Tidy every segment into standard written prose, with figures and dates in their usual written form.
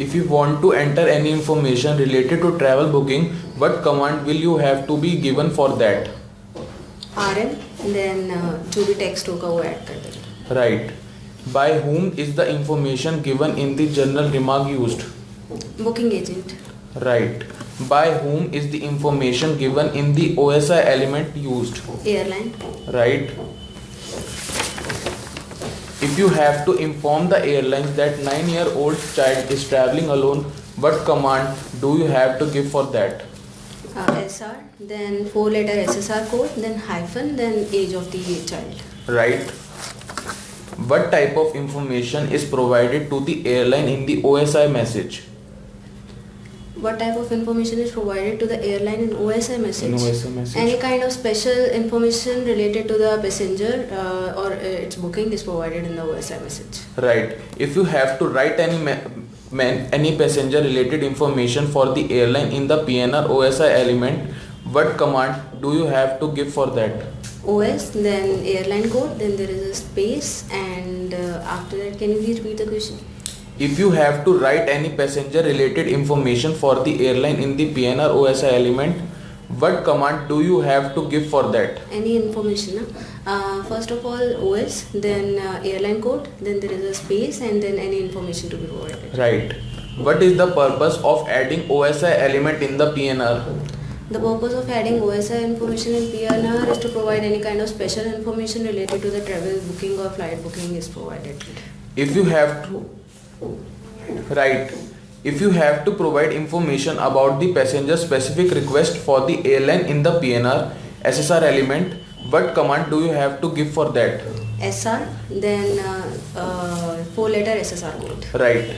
If you want to enter any information related to travel booking, what command will you have to be given for that? RM, then जो भी text होगा वो add कर देंगे. Right. By whom is the information given in the general remark used? Booking agent. Right. By whom is the information given in the OSI element used? Airline. Right. If you have to inform the airlines that 9-year-old child is traveling alone, what command do you have to give for that? SR, then 4-letter SSR code, then hyphen, then age of the child. Right. What type of information is provided to the airline in the OSI message? What type of information is provided to the airline in OSI message? In OSI message. Any kind of special information related to the passenger or its booking is provided in the OSI message. Right. If you have to write any passenger related information for the airline in the PNR OSI element, what command do you have to give for that? OS, then airline code, then there is a space, and after that, can you please repeat the question? If you have to write any passenger related information for the airline in the PNR OSI element, what command do you have to give for that? Any information, first of all OS, then airline code, then there is a space, and then any information to be provided. Right. What is the purpose of adding OSI element in the PNR? The purpose of adding OSI information in PNR is to provide any kind of special information related to the travel booking or flight booking is provided. If you have to Right. If you have to provide information about the passenger specific request for the airline in the PNR SSR element, what command do you have to give for that? SR, then 4-letter SSR code. Right.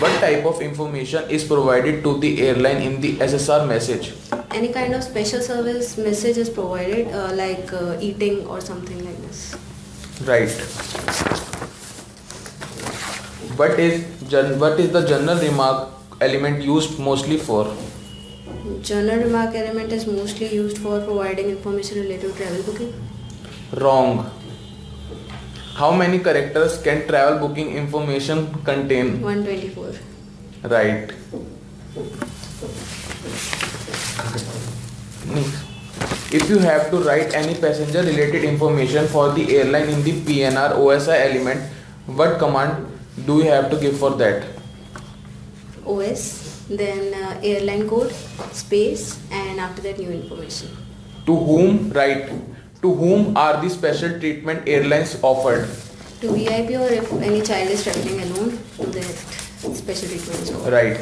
What type of information is provided to the airline in the SSR message? Any kind of special service message is provided, like eating or something like this. Right. What is the general remark element used mostly for? General remark element is mostly used for providing information related to travel booking. Wrong. How many characters can travel booking information contain? 124. Right. If you have to write any passenger related information for the airline in the PNR OSI element, what command do you have to give for that? OS, then airline code, space, and after that new information. To whom? Right. To whom are the special treatment airlines offered? To VIP, or if any child is traveling alone, that special treatment is offered. Right.